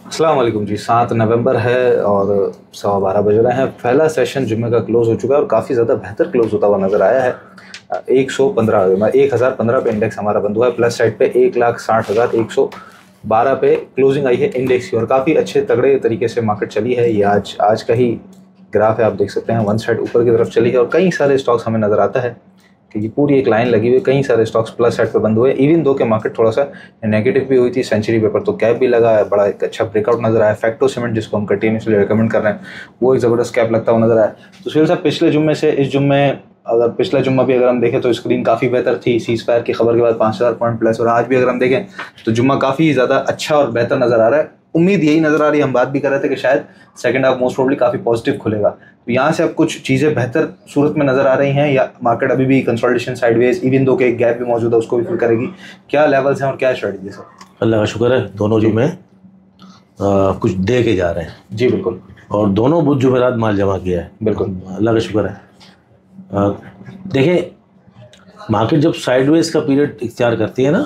अस्सलाम वालेकुम जी। 7 नवंबर है और 12:15 बज रहे हैं। पहला सेशन जुम्मे का क्लोज़ हो चुका है और काफ़ी ज़्यादा बेहतर क्लोज़ होता हुआ नज़र आया है। 1015 पे इंडेक्स हमारा बंद हुआ है। प्लस साइड पे 1,60,112 पे क्लोजिंग आई है इंडेक्स की और काफ़ी अच्छे तगड़े तरीके से मार्केट चली है। ये आज का ही ग्राफ है, आप देख सकते हैं। वन साइड ऊपर की तरफ चली है और कई सारे स्टॉक्स हमें नज़र आता है कि ये पूरी एक लाइन लगी हुई है। कई सारे स्टॉक्स प्लस साइड पे बंद हुए, इवन दो के मार्केट थोड़ा सा नेगेटिव भी हुई थी। सेंचुरी पेपर तो कैप भी लगा है, बड़ा एक अच्छा ब्रेकआउट नजर आया। फैक्टो सीमेंट जिसको हम कंटिन्यूसली रिकमेंड कर रहे हैं, वो एक ज़बरदस्त कैप लगता हुआ नजर आया। तो सुहेल साहब, पिछले जुम्मे से इस जुम्मे, अगर पिछला जुम्मा भी अगर हम देखें तो स्क्रीन काफ़ी बेहतर थी सीज फायर की खबर के बाद, 5,000 पॉइंट प्लस। और आज भी अगर हम देखें तो जुम्मा काफ़ी ज़्यादा अच्छा और बेहतर नज़र आ रहा है। उम्मीद यही नज़र आ रही है, हम बात भी कर रहे थे कि शायद सेकंड हाफ मोस्ट प्रोबेबली काफ़ी पॉजिटिव खुलेगा। तो यहाँ से अब कुछ चीज़ें बेहतर सूरत में नज़र आ रही हैं या मार्केट अभी भी कंसोलिडेशन साइडवेज, इवन दो के एक गैप भी मौजूद है, उसको भी फिल करेगी? क्या लेवल्स हैं और क्या स्ट्रेटजी सर? अल्लाह का शुक्र है, दोनों जुम्मे कुछ दे के जा रहे हैं। जी बिल्कुल। और दोनों बुध जुमेरात माल जमा किया है। बिल्कुल, अल्लाह का शुक्र है। देखें, मार्केट जब साइडवेज का पीरियड इख्तियार करती है ना,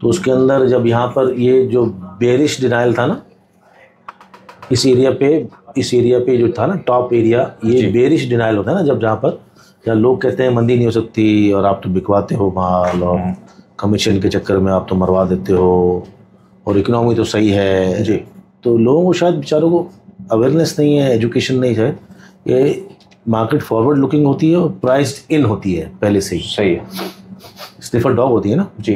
तो उसके अंदर जब यहाँ पर ये जो बेरिश डिनाइल था ना, इस एरिया पे जो था ना टॉप एरिया, ये बेरिश डिनाइल होता है ना, जहाँ लोग कहते हैं मंदी नहीं हो सकती और आप तो बिकवाते हो माल और कमीशन के चक्कर में आप तो मरवा देते हो और इकोनॉमी तो सही है जी। तो लोगों को शायद बेचारों को अवेयरनेस नहीं है, एजुकेशन नहीं है। ये मार्केट फॉरवर्ड लुकिंग होती है और प्राइस्ड इन होती है पहले से ही। सही है, स्निफर डॉग होती है ना जी।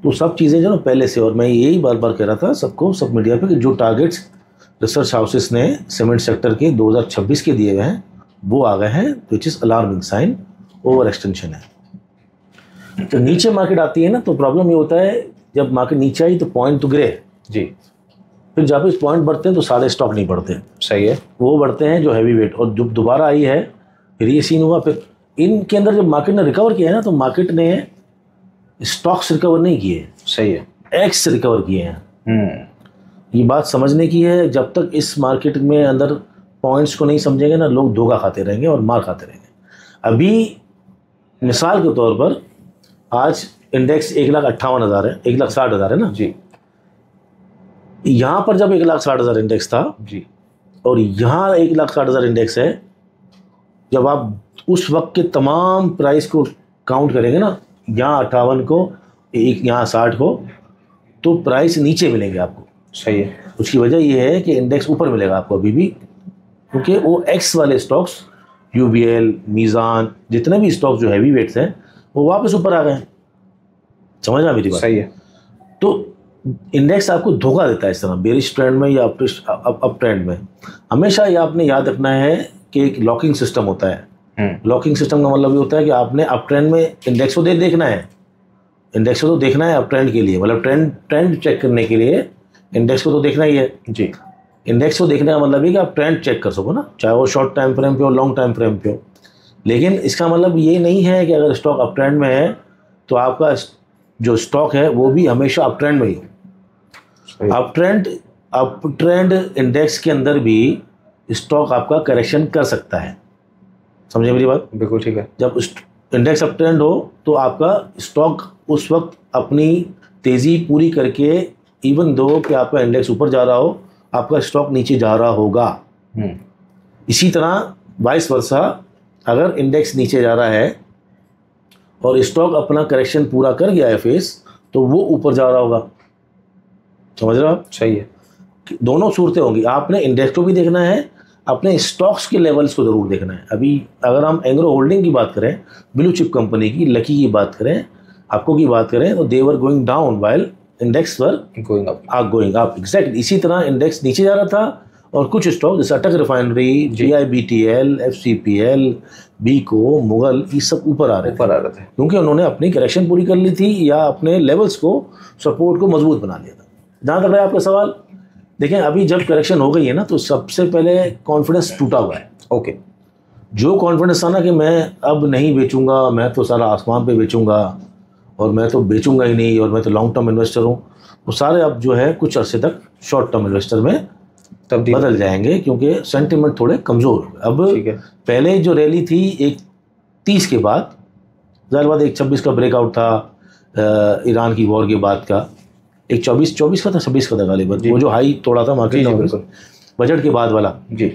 तो सब चीज़ें जो ना पहले से, और मैं यही बार बार कह रहा था सबको, सब मीडिया पे, कि जो टारगेट्स रिसर्च हाउसेस ने सीमेंट सेक्टर के 2026 के दिए हुए हैं वो आ गए हैं, which is alarming sign, over extension है। तो नीचे मार्केट आती है ना, तो प्रॉब्लम ये होता है जब मार्केट नीचे आई तो पॉइंट तो गिरे जी, फिर जब इस पॉइंट बढ़ते हैं तो सारे स्टॉक नहीं बढ़ते। सही है, वो बढ़ते हैं जो हैवी वेट। और जब दोबारा आई है फिर ये सीन हुआ। फिर इनके अंदर जब मार्केट ने रिकवर किया है ना, तो मार्केट ने स्टॉक्स रिकवर नहीं किए, सही है, एक्स रिकवर किए हैं। ये बात समझने की है। जब तक इस मार्केट में अंदर पॉइंट्स को नहीं समझेंगे ना, लोग धोखा खाते रहेंगे और मार खाते रहेंगे। अभी मिसाल के तौर पर आज इंडेक्स 1,58,000 है, 1,60,000 है ना जी। यहाँ पर जब 1,60,000 इंडेक्स था जी और यहाँ 1,60,000 इंडेक्स है, जब आप उस वक्त के तमाम प्राइस को काउंट करेंगे ना, यहाँ 58 को, यहाँ 60 को, तो प्राइस नीचे मिलेंगे आपको। सही है। उसकी वजह यह है कि इंडेक्स ऊपर मिलेगा आपको अभी भी, क्योंकि वो एक्स वाले स्टॉक्स, यूबीएल, मीज़ान, जितने भी स्टॉक्स जो हैवी वेट्स हैं वो वापस ऊपर आ गए हैं। समझना मेरी बात? सही है। तो इंडेक्स आपको धोखा देता है इस तरह, बेरिश ट्रेंड में या अप ट्रेंड में। हमेशा ये आपने याद रखना है कि एक लॉकिंग सिस्टम होता है। लॉकिंग सिस्टम का मतलब ये होता है कि आपने अप ट्रेंड में इंडेक्स को देखना है, इंडेक्स को तो देखना है अप ट्रेंड के लिए, मतलब ट्रेंड चेक करने के लिए इंडेक्स को तो देखना ही है जी। इंडेक्स को देखने का मतलब है कि आप ट्रेंड चेक कर सको ना, चाहे वो शॉर्ट टाइम फ्रेम पे हो, लॉन्ग टाइम फ्रेम पे हो। लेकिन इसका मतलब ये नहीं है कि अगर स्टॉक अप ट्रेंड में है तो आपका जो स्टॉक है वो भी हमेशा अप ट्रेंड में ही हो। अप ट्रेंड इंडेक्स के अंदर भी स्टॉक आपका करेक्शन कर सकता है। समझे मेरी बात? बिल्कुल ठीक है। जब इंडेक्स अप ट्रेंड हो तो आपका स्टॉक उस वक्त अपनी तेज़ी पूरी करके, इवन दो कि आपका इंडेक्स ऊपर जा रहा हो, आपका स्टॉक नीचे जा रहा होगा। इसी तरह वाइस वर्सा, अगर इंडेक्स नीचे जा रहा है और स्टॉक अपना करेक्शन पूरा कर गया है फेस, तो वो ऊपर जा रहा होगा। समझ रहे हो आप? सही है। दोनों सूरतें होंगी। आपने इंडेक्स को भी देखना है, अपने स्टॉक्स के लेवल्स को ज़रूर देखना है। अभी अगर हम एंग्रो होल्डिंग की बात करें, ब्लू चिप कंपनी की, लकी की बात करें, आपको की बात करें, तो they were going down while index पर गोइंग अप। एग्जैक्टली इसी तरह इंडेक्स नीचे जा रहा था और कुछ स्टॉक जैसे अटक रिफाइनरी, GIBTL, FCPL, बीको, मुगल, ये सब ऊपर आ रहे थे क्योंकि उन्होंने अपनी करेक्शन पूरी कर ली थी या अपने लेवल्स को, सपोर्ट को मजबूत बना लिया था। जहाँ तक है आपका सवाल, देखें अभी जब करेक्शन हो गई है ना, तो सबसे पहले कॉन्फिडेंस टूटा हुआ है। ओके, जो कॉन्फिडेंस था ना कि मैं अब नहीं बेचूंगा, मैं तो सारा आसमान पे बेचूंगा और मैं तो बेचूंगा ही नहीं और मैं तो लॉन्ग टर्म इन्वेस्टर हूँ, वो सारे अब जो है कुछ अरसे तक शॉर्ट टर्म इन्वेस्टर में तब्दील बदल जाएंगे, क्योंकि सेंटिमेंट थोड़े कमज़ोर। अब पहले जो रैली थी 1/30 के बाद, ज़ाहिर बात 1/26 का ब्रेकआउट था ईरान की वॉर के बाद का, एक 24 का था, 26 का था गालिबन, वो जो हाई तोड़ा था मार्केट ने बजट के बाद वाला जी।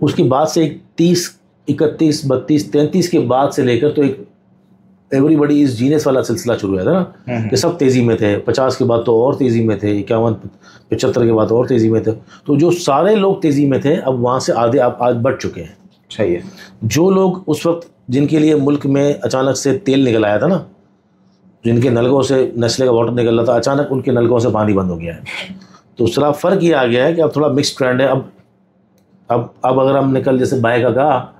उसके बाद से एक 30, 31, 32, 33 के बाद से लेकर तो एक एवरीबॉडी इज जीनियस वाला सिलसिला शुरू हुआ था ना, कि सब तेज़ी में थे। 50 के बाद तो और तेज़ी में थे, 51, 75 के बाद और तेज़ी में थे। तो जो सारे लोग तेज़ी में थे अब वहाँ से आधे आप आज बढ़ चुके हैं। सही है। जो लोग उस वक्त जिनके लिए मुल्क में अचानक से तेल निकल आया था ना, जिनके नलकों से नेस्ले का वाटर निकल रहा था, अचानक उनके नलकों से पानी बंद हो गया है। तो उसका फ़र्क ये आ गया है कि अब थोड़ा मिक्स ट्रेंड है। अब अगर हमने कल जैसे बाय का कहा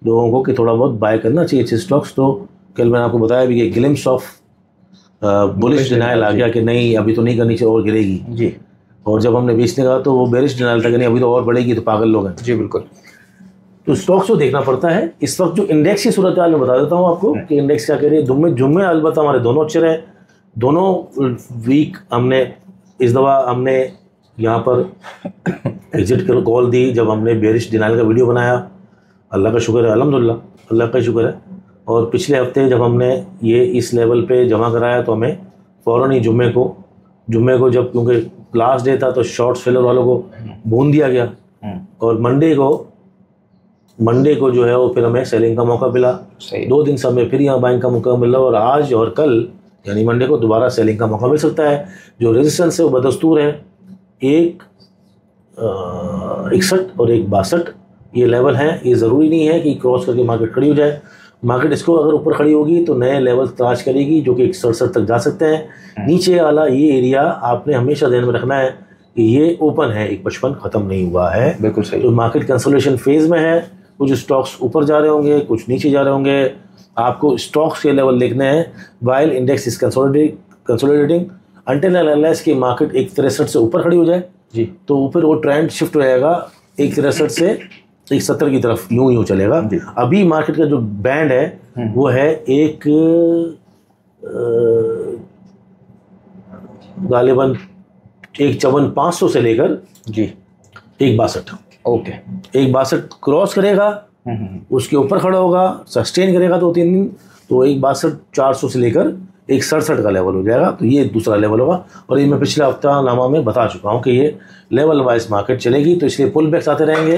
लोगों को कि थोड़ा बहुत बाय करना चाहिए अच्छे स्टॉक्स, तो कल मैंने आपको बताया भी कि ग्लिम्स ऑफ बुलिश डिनाइल आ गया कि नहीं अभी तो नहीं करनी चाहिए और गिरेगी जी। और जब हमने बेचने कहा तो वो बेरिश डिनाइल था कि नहीं अभी तो और बढ़ेगी, तो पागल लोग हैं जी। बिल्कुल। तो स्टॉक्स को देखना पड़ता है। इस वक्त जो इंडेक्स की सूरत हाल मैं बता देता हूँ आपको कि इंडेक्स क्या कह रही है। जुम्मे अलबत्ता हमारे दोनों अच्छे रहे, दोनों वीक हमने इस दफ़ा हमने यहाँ पर एग्जिट कॉल दी जब हमने बेरिश डिनाइल का वीडियो बनाया। अल्लाह का शुक्र है, अल्हम्दुलिल्लाह अल्लाह का शुक्र है। और पिछले हफ्ते जब हमने ये इस लेवल पे जमा कराया तो हमें फ़ौरन ही जुम्मे को जब क्योंकि लास्ट डे था तो शॉर्ट सेलर वालों को भून दिया गया और मंडे को जो है वो फिर हमें सेलिंग का मौका मिला। 2 दिन से हमें फिर यहाँ बाइंग का मौका मिला और आज और कल यानी मंडे को दोबारा सेलिंग का मौका मिल सकता है। जो रेजिस्टेंस है वो बदस्तूर है, एक 61 और एक 62 ये लेवल हैं। ये ज़रूरी नहीं है कि क्रॉस करके मार्केट खड़ी हो जाए। मार्केट इसको अगर ऊपर खड़ी होगी तो नए लेवल तलाश करेगी जो कि 67 तक जा सकते हैं। नीचे वाला ये एरिया आपने हमेशा ध्यान में रखना है कि ये ओपन है, 155 ख़त्म नहीं हुआ है। बिल्कुल सही। तो मार्केट कंसोलिडेशन फेज़ में है, कुछ स्टॉक्स ऊपर जा रहे होंगे, कुछ नीचे जा रहे होंगे। आपको स्टॉक्स के लेवल देखने हैं while index is consolidating until unless की मार्केट 163 से ऊपर खड़ी हो जाए जी, तो फिर वो ट्रेंड शिफ्ट हो जाएगा 163 से 170 की तरफ, यूं चलेगा। अभी मार्केट का जो बैंड है वो है एक गालिबन 154,500 से लेकर जी 162। ओके, 162 क्रॉस करेगा, उसके ऊपर खड़ा होगा, सस्टेन करेगा 2-3 दिन, तो 162,400 से लेकर 167 का लेवल हो जाएगा। तो ये दूसरा लेवल होगा और ये मैं पिछले हफ्ता नामा में बता चुका हूँ कि ये लेवल वाइज मार्केट चलेगी। तो इसलिए पुल बैक्स आते रहेंगे,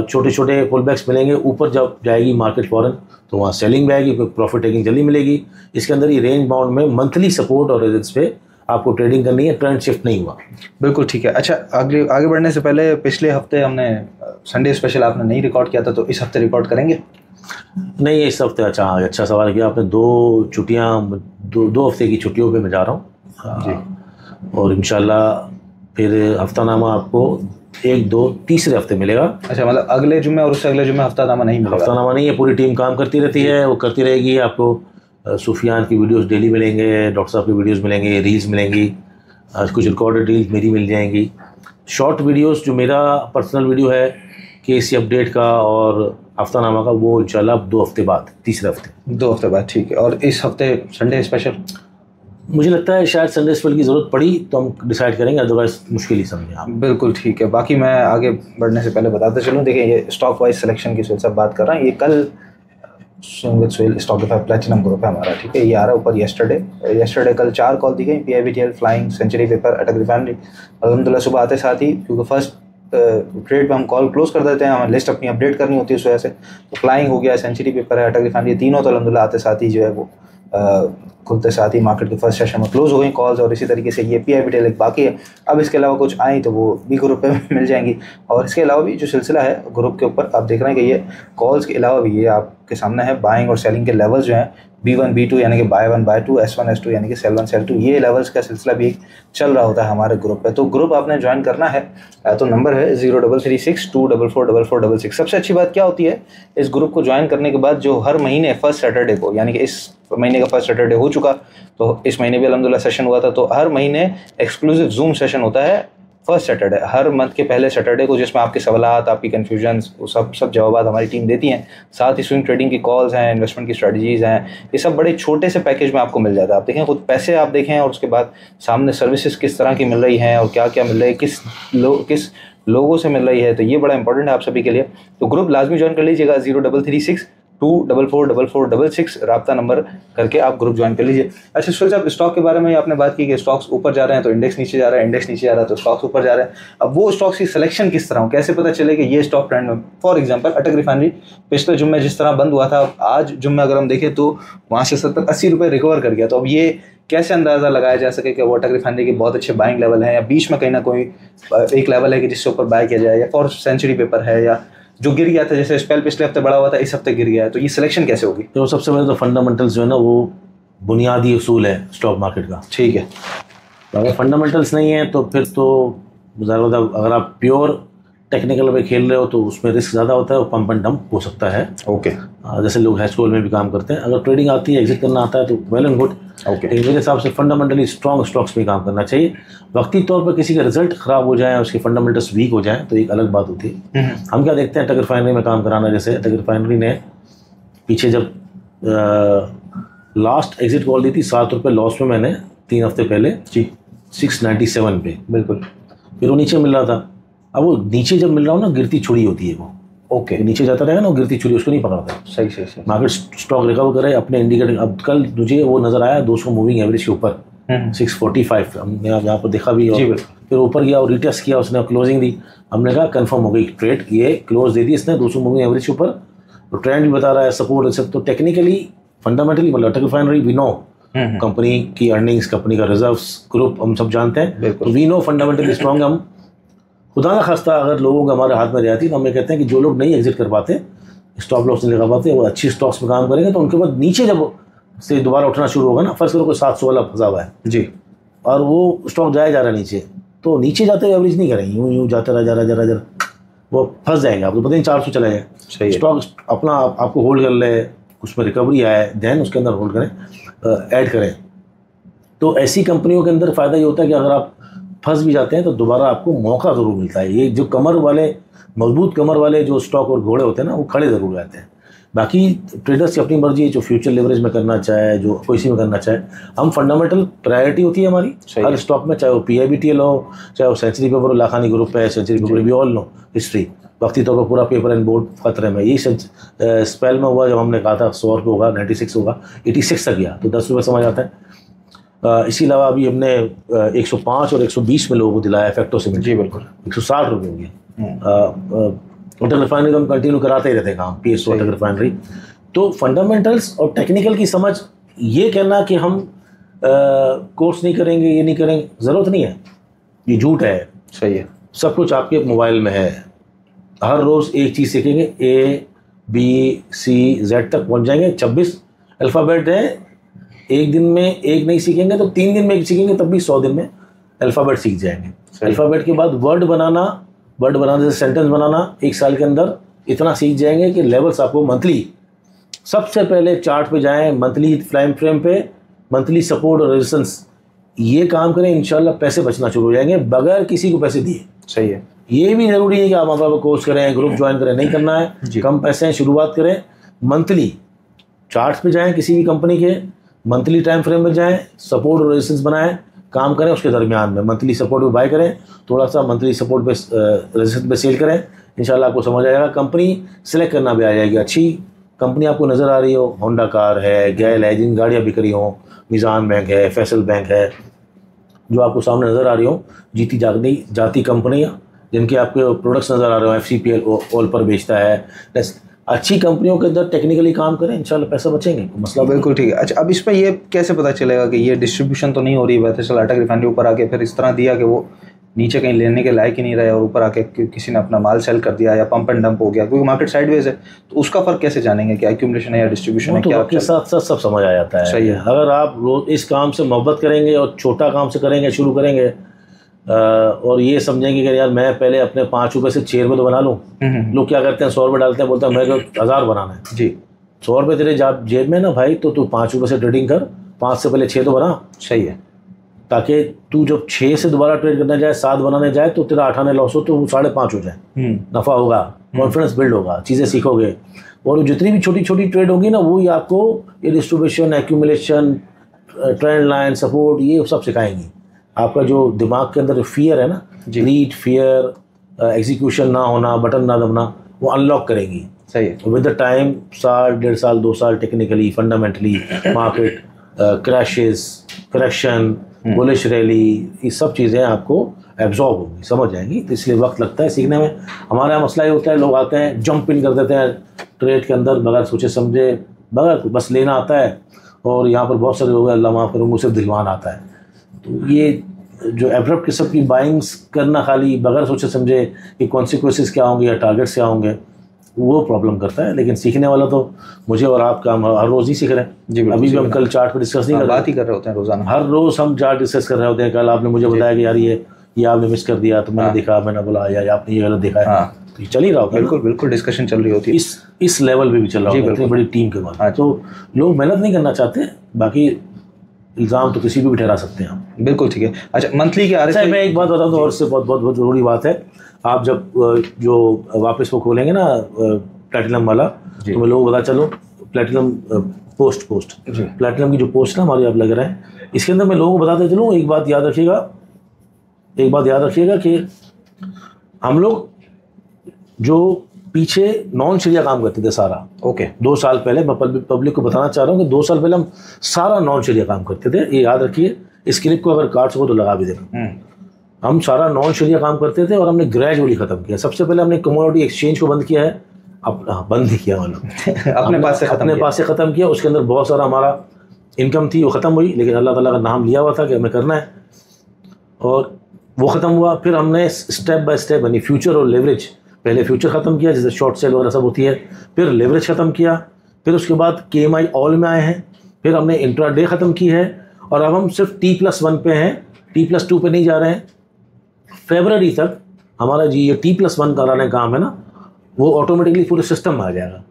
छोटे छोटे पुल बैक्स मिलेंगे। ऊपर जब जाएगी मार्केट फॉरन तो वहाँ सेलिंग में आएगी, प्रॉफिट टेकिंग जल्दी मिलेगी। इसके अंदर ही रेंज बाउंड में मंथली सपोर्ट और रेजिस्टेंस पे आपको ट्रेडिंग करनी है, ट्रेंड शिफ्ट नहीं हुआ। बिल्कुल ठीक है। अच्छा, आगे बढ़ने से पहले पिछले हफ्ते हमने संडे स्पेशल आपने नहीं रिकॉर्ड किया था, तो इस हफ्ते रिकॉर्ड करेंगे? नहीं, इस हफ्ते अच्छा सवाल किया आपने। 2 हफ्ते की छुट्टियों पे मैं जा रहा हूँ जी, और इंशाल्लाह फिर हफ्तानामा आपको 1-2 तीसरे हफ्ते मिलेगा। अच्छा, मतलब अगले जुम्मे और उससे अगले जुम्मे हफ्तानामा नहीं मिलेगा? हफ्तानामा नहीं है, पूरी टीम काम करती रहती है, वो करती रहेगी। आपको सुफियान की वीडियोस डेली मिलेंगे, डॉक्टर साहब की वीडियोस मिलेंगे, रील्स मिलेंगी, कुछ रिकॉर्डेड रील्स मेरी मिल जाएंगी, शॉर्ट वीडियोस जो मेरा पर्सनल वीडियो है केसी अपडेट का और हफ्तानामा का, वो इंशाल्लाह 2 हफ्ते बाद, तीसरे हफ्ते 2 हफ्ते बाद। ठीक है। और इस हफ्ते संडे स्पेशल मुझे लगता है शायद संडे स्पेशल की ज़रूरत पड़ी तो हम डिसाइड करेंगे, अदरवाइज मुश्किल ही समझें आप। बिल्कुल ठीक है। बाकी मैं आगे बढ़ने से पहले बताते चलूँ, देखिए ये स्टॉक वाइज सिलेक्शन की सब बात कर रहा है। ये कल स्टॉक प्लेटिनम ग्रुप है हमारा, ठीक है। ये आ रहा है ऊपर येस्टरडे कल 4 कॉल दी गई, PIBTL, फ्लाइंग, सेंचुरी पेपर, अटक रिफाइनरी। अलहमदुलिल्लाह सुबह आते साथ ही, क्योंकि फर्स्ट ट्रेड पे हम कॉल क्लोज कर देते हैं, हमें लिस्ट अपनी अपडेट करनी होती है उस वजह से। तो फ्लाइंग हो गया, सेंचुरी पेपर है, अटक रिफाइनरी, तीनों तो अलहमदुलिल्लाह आते साथ ही जो है वो खुलते साथ ही मार्केट के फर्स्ट सेशन में क्लोज हो गई कॉल्स। और इसी तरीके से ये PIBTL एक बाकी है। अब इसके अलावा कुछ आई तो वो बी ग्रुप पे मिल जाएंगी। और इसके अलावा भी जो सिलसिला है ग्रुप के ऊपर, आप देख रहे हैं कि ये कॉल्स के अलावा भी ये आपके सामने है बाइंग और सेलिंग के लेवल्स जो हैं, B1 B2 यानी कि बाय 1 बाय 2, S1 S2 यानी कि सेल 1 सेल 2, ये लेवल्स का सिलसिला भी चल रहा होता है हमारे ग्रुप पे। तो ग्रुप आपने ज्वाइन करना है तो नंबर है 0336244466। सबसे अच्छी बात क्या होती है इस ग्रुप को ज्वाइन करने के बाद, जो हर महीने फर्स्ट सैटरडे को, यानी कि इस महीने का फर्स्ट सैटरडे हो चुका, तो इस महीने भी अलहमदुलिल्लाह सेशन हुआ था, तो हर महीने एक्सक्लूसिव जूम सेशन होता है फर्स्ट सैटरडे, हर मंथ के पहले सैटरडे को, जिसमें आपके सवालात, आपकी कन्फ्यूजन्स, वो सब जवाब हमारी टीम देती हैं। साथ ही स्विंग ट्रेडिंग की कॉल्स हैं, इन्वेस्टमेंट की स्ट्रेटजीज़ हैं, ये सब बड़े छोटे से पैकेज में आपको मिल जाता है। आप देखें खुद पैसे आप देखें और उसके बाद सामने सर्विसेज किस तरह की मिल रही हैं और क्या क्या मिल रही है, किस लोगों से मिल रही है। तो ये बड़ा इंपॉर्टेंट है आप सभी के लिए। तो ग्रुप लाजमी ज्वाइन कर लीजिएगा 0336 2444466 रब्ता नंबर करके आप ग्रुप ज्वाइन कर लीजिए। अच्छा सुशील साहब, स्टॉक के बारे में आपने बात की कि स्टॉक्स ऊपर जा रहे हैं तो इंडेक्स नीचे जा रहा है, इंडेक्स नीचे जा रहा है तो स्टॉक्स ऊपर जा रहे हैं। अब वो स्टॉक्स की सिलेक्शन किस तरह हो, कैसे पता चले कि ये स्टॉक ट्रेंड में? फॉर एग्जांपल अटक रिफाइनरी पिछले जुम्मे जिस तरह बंद हुआ था, आज जुम्मे अगर हम देखें तो वहाँ से 70-80 रुपये रिकवर कर गया। तो अब ये कैसे अंदाज़ा लगाया जा सके कि वो अटक रिफाइनरी के बहुत अच्छे बाइंग लेवल है, या बीच में कहीं ना कोई एक लेवल है कि जिससे ऊपर बाय किया जाए, या फॉर सेंचुरी पेपर है, या जो गिर गया था जैसे स्पेल पिछले हफ्ते बड़ा हुआ था इस हफ्ते गिर गया है, तो ये सिलेक्शन कैसे होगी? तो सबसे पहले तो फंडामेंटल्स जो है ना वो बुनियादी उसूल है स्टॉक मार्केट का। ठीक है। तो अगर फंडामेंटल्स नहीं है तो फिर तो ज़्यादा, अगर आप प्योर टेक्निकल में खेल रहे हो तो उसमें रिस्क ज़्यादा होता है, वो पंप एंड डंप हो सकता है। ओके। जैसे लोग हैशगोल में भी काम करते हैं, अगर ट्रेडिंग आती है, एग्जिट करना आता है तो वेल एंड गुड। ओके। लेकिन मेरे हिसाब से फंडामेंटली स्ट्रॉन्ग स्टॉक्स में काम करना चाहिए। वक्ती तौर पर किसी का रिजल्ट ख़राब हो जाए, उसके फंडामेंटल्स वीक हो जाए तो एक अलग बात होती है। हम क्या देखते हैं, अटक रिफाइनरी में काम कराना, जैसे अटक रिफाइनरी ने पीछे जब लास्ट एग्जिट कॉल दी थी 7 रुपये लॉस में, मैंने 3 हफ्ते पहले जी 697 पे, बिल्कुल, फिर वो नीचे मिल रहा था। अब वो नीचे जब मिल रहा हो ना, गिरती छुरी होती है वो। ओके। नीचे जाता रहेगा ना, वो गिरती छुरी, उसको नहीं पकड़ता। सही सही सही। मार्केट स्टॉक रिकवर करे अपने इंडिकेटर। अब कल मुझे वो नजर आया 200 मूविंग एवरेज के ऊपर 645, हमने यहाँ पर देखा भी, और फिर ऊपर गया और रिटेस्ट किया उसने, क्लोजिंग दी। हमने कहा कंफर्म हो गई ट्रेड, ये क्लोज दे दी इसने 200 मूविंग एवरेज के ऊपर, तो ट्रेंड भी बता रहा है, सपोर्ट सब। तो टेक्निकली फंडामेंटली मतलब अटक रिफाइनरी वी नो, कंपनी की अर्निंग्स, कंपनी का रिजर्व्स, ग्रुप हम सब जानते हैं, तो वी नो फंडामेंटली स्ट्रॉन्ग। हम खुदा ना खास्ता अगर लोगों को हमारे हाथ में रहती तो हमें कहते हैं कि जो लोग नहीं एग्जिट कर पाते, स्टॉप लॉस नहीं लगा पाते, वो अच्छी स्टॉक्स में काम करेंगे तो उनके बाद नीचे जब से दोबारा उठना शुरू होगा ना, फर्स्ट करो कोई 700 वाला फंसा हुआ है जी, और वो स्टॉक जाया जा रहा है नीचे, तो नीचे जाते हुए एवरेज नहीं करेंगे, यूँ यूँ जाते रहा जरा वो फंस जाएंगे, आपको पता नहीं 400 चला जाए। स्टॉक अपना आपको होल्ड कर ले, उसमें रिकवरी आए देन उसके अंदर होल्ड करें, ऐड करें। तो ऐसी कंपनियों के अंदर फ़ायदा ये होता है कि अगर आप फंस भी जाते हैं तो दोबारा आपको मौका ज़रूर मिलता है। ये जो कमर वाले, मजबूत कमर वाले जो स्टॉक और घोड़े होते हैं ना, वो खड़े ज़रूर रहते हैं। बाकी ट्रेडर्स की अपनी मर्जी है, जो फ्यूचर लेवरेज में करना चाहे, जो किसी में करना चाहे। हम फंडामेंटल प्रायोरिटी होती है हमारी हर स्टॉक में, चाहे वो PIBTL हो, चाहे वो सेंचुरी पेपर हो, लाखानी ग्रुप है, century paper, we all know history. वक्ती तौर पर पूरा पेपर एंड बोर्ड खतरे में। यही स्पेल में हुआ जब हमने कहा था 100 रुपये होगा, 96 होगा, 86 तक गया तो 10 रुपये समझ आता है। इसके अलावा अभी हमने 105 और 120 में लोगों को दिलाया फैक्टो सीमेंट। जी बिल्कुल, 160 रुपये हो गया। अटक रिफाइनरी तो हम कंटिन्यू कराते ही रहते हैं काम, PSO अटक रिफाइनरी। तो फंडामेंटल्स और टेक्निकल की समझ, ये कहना कि हम कोर्स नहीं करेंगे, ये नहीं करेंगे, ज़रूरत नहीं है, ये झूठ है। सही है, सब कुछ आपके मोबाइल में है। हर रोज़ एक चीज़ सीखेंगे, ABCZ तक पहुंच जाएंगे। 26 अल्फ़ाबेट है, एक दिन में एक नहीं सीखेंगे तो 3 दिन में एक सीखेंगे, तब भी 100 दिन में अल्फ़ाबेट सीख जाएंगे। अल्फ़ाबेट के बाद वर्ड बनाना जैसे सेंटेंस बनाना 1 साल के अंदर इतना सीख जाएंगे कि लेवल्स आपको मंथली, सबसे पहले चार्ट पे जाएं, मंथली टाइम फ्रेम पे, मंथली सपोर्ट और रेजिस्टेंस, ये काम करें, इंशाल्लाह पैसे बचना शुरू हो जाएंगे बगैर किसी को पैसे दिए। सही है। ये भी ज़रूरी है कि आप वहाँ पर कोर्स करें, ग्रुप ज्वाइन करें, नहीं करना है, कम पैसे हैं, शुरुआत करें, मंथली चार्ट्स पे जाएँ, किसी भी कंपनी के मंथली टाइम फ्रेम में जाएं, सपोर्ट और रेजिस्टेंस बनाएं, काम करें, उसके दरमियान में मंथली सपोर्ट पे बाय करें, थोड़ा सा मंथली सपोर्ट पे रेजिस्टेंस पे सेल करें, इंशाल्लाह आपको समझ आएगा। कंपनी सेलेक्ट करना भी आ जाएगी, अच्छी कंपनी आपको नज़र आ रही हो, होंडा कार है, गैल है, जिन गाड़ियाँ बिक रही हों, मिज़ान बैंक है, फैसल बैंक है, जो आपको सामने नज़र आ रही हो, जीती जाती कंपनियाँ जिनके आपके प्रोडक्ट्स नज़र आ रहे हो, FCPL ऑल पर बेचता है। अच्छी कंपनियों के अंदर टेक्निकली काम करें, इंशाल्लाह पैसा बचेंगे, मसला बिल्कुल ठीक है। अच्छा, अब इसमें ये कैसे पता चलेगा कि ये डिस्ट्रीब्यूशन तो नहीं हो रही है? वैसे चल अटक रिफाइनरी ऊपर आके फिर इस तरह दिया कि वो नीचे कहीं लेने के लायक ही नहीं रहे और ऊपर आके किसी ने अपना माल सेल कर दिया या पंप एंड डंप हो गया, क्योंकि मार्केट साइडवेज है, तो उसका फर्क कैसे जानेंगे कि एक्यूमुलेशन है या डिस्ट्रीब्यूशन है? क्या आपके साथ साथ सब समझ आ जाता है। सही है। अगर आप रोज इस काम से मोहब्बत करेंगे और छोटा काम से करेंगे, शुरू करेंगे, और ये समझेंगे कि यार मैं पहले अपने 5 रुपये से 6 रुपये तो बना लूँ। लोग क्या करते हैं, 100 रुपये डालते हैं, बोलते हैं मैं तो 1000 बनाना है। जी, 100 रुपये तेरे जेब में ना भाई, तो तू 5 रुपये से ट्रेडिंग कर, 5 से पहले 6 तो बना। सही है, ताकि तू जब 6 से दोबारा ट्रेड करने जाए, 7 बनाने जाए, तो तेरा 8 आने लॉस हो तो वो 5.5 हो जाए, नफ़ा होगा, कॉन्फिडेंस बिल्ड होगा, चीज़ें सीखोगे, और जितनी भी छोटी छोटी ट्रेड होगी ना, वही आपको ये distribution, accumulation, trend line, support, ये सब सिखाएंगी। आपका जो दिमाग के अंदर जो फियर है ना, ग्रीड, फियर, एग्जीक्यूशन ना होना, बटन ना दबना, वो अनलॉक करेंगी। सही है। विद द टाइम साल, 1.5 साल, 2 साल technically, fundamentally market crashes, correction, bullish rally, ये सब चीज़ें आपको एब्जॉर्ब होंगी, समझ जाएंगी। तो इसलिए वक्त लगता है सीखने में। हमारे यहाँ मसला ये होता है, लोग आते हैं जंप इन कर देते हैं ट्रेड के अंदर बगैर सोचे समझे, बगैर बस लेना आता है। और यहाँ पर बहुत सारे लोग अल्लाह माफ़ करें, उनको सिर्फ दिलवाना आता है। तो ये जो एब्रप्ट किस्म की बाइंग्स करना खाली बगैर सोचे समझे कि कॉन्सिक्वेंसेस क्या होंगे या टारगेट्स क्या होंगे, वो प्रॉब्लम करता है। लेकिन सीखने वाला तो मुझे और आपका, हम हर रोज़ ही सीख रहे हैं जी। अभी भी हम कल चार्ट पर डिस्कस नहीं कर रहे, बात ही कर रहे होते हैं रोज़ाना, हर रोज़ हम चार्ट डिस्कस कर रहे होते हैं। कल आपने मुझे बताया कि यार ये आपने मिस कर दिया, तो मैंने देखा, मैंने बोला या आपने ये गलत देखा है। तो ये चल ही रहा होता है, बिल्कुल बिल्कुल डिस्कशन चल रही होती है, इस लेवल पे भी चल रहा होता है, इतनी बड़ी टीम के बाद। तो लोग मेहनत नहीं करना चाहते, बाकी इल्ज़ाम तो किसी भी ठहरा सकते हैं हम। बिल्कुल ठीक है। अच्छा, मंथली के RSI मैं एक बात बता दूँ, और इससे बहुत बहुत बहुत ज़रूरी बात है। आप जब जो वापस वो खोलेंगे ना प्लेटिनम वाला, तो मैं लोगों को बता चलो, प्लेटिनम पोस्ट प्लेटिनम की जो पोस्ट ना हमारी आप लग रहा है, इसके अंदर मैं लोगों को बताते चलूँ, एक बात याद रखिएगा कि हम लोग जो पीछे नॉन शरिया काम करते थे सारा, 2 साल पहले, मैं पब्लिक को बताना चाह रहा हूँ कि 2 साल पहले हम सारा नॉन शरिया काम करते थे। ये याद रखिए, इस क्लिप को अगर काट सको तो लगा भी देना। हम सारा नॉन शरिया काम करते थे और हमने ग्रेजुअली ख़त्म किया। सबसे पहले हमने कमोडिटी एक्सचेंज को बंद किया है, बंद ही किया मतलब अपने पास से ख़त्म किया। उसके अंदर बहुत सारा हमारा इनकम थी, वो ख़त्म हुई, लेकिन अल्लाह ताला का नाम लिया हुआ था कि हमें करना है, और वो ख़त्म हुआ। फिर हमने स्टेप बाय स्टेप, यानी फ्यूचर और लेवरेज, पहले फ्यूचर ख़त्म किया जैसे शॉर्ट सेल वगैरह सब होती है, फिर लेवरेज ख़त्म किया, फिर उसके बाद KMI ऑल में आए हैं, फिर हमने इंट्राडे ख़त्म की है, और अब हम सिर्फ T+1 पे हैं, T+2 पे नहीं जा रहे हैं। फरवरी तक हमारा जी ये T+1 कराने का काम है ना, वो ऑटोमेटिकली पूरे सिस्टम में आ जाएगा।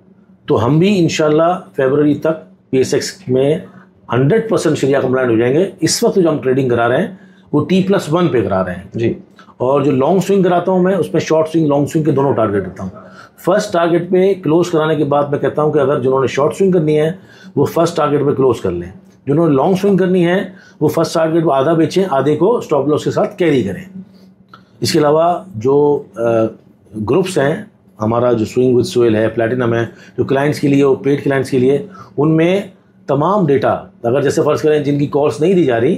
तो हम भी इंशाल्लाह फरवरी तक PSX में 100% शरिया कंप्लाइंट हो जाएंगे। इस वक्त जो हम ट्रेडिंग करा रहे हैं वो T+1 पे करा रहे हैं जी। और जो लॉन्ग स्विंग कराता हूँ मैं, उसमें शॉर्ट स्विंग लॉन्ग स्विंग के दोनों टारगेट देता हूँ। फर्स्ट टारगेट पे क्लोज कराने के बाद मैं कहता हूँ कि अगर जिन्होंने शॉर्ट स्विंग करनी है वो फर्स्ट टारगेट पे क्लोज कर लें, जिन्होंने लॉन्ग स्विंग करनी है वो फर्स्ट टारगेट को आधा बेचें, आधे को स्टॉप लॉस के साथ कैरी करें। इसके अलावा जो ग्रुप्स हैं, हमारा जो स्विंग विद सोहेल है, प्लैटिनम है, जो क्लाइंट्स के लिए, वो पेड क्लाइंट्स के लिए, उनमें तमाम डेटा, अगर जैसे फ़र्ज़ करें जिनकी कॉल्स नहीं दी जा रही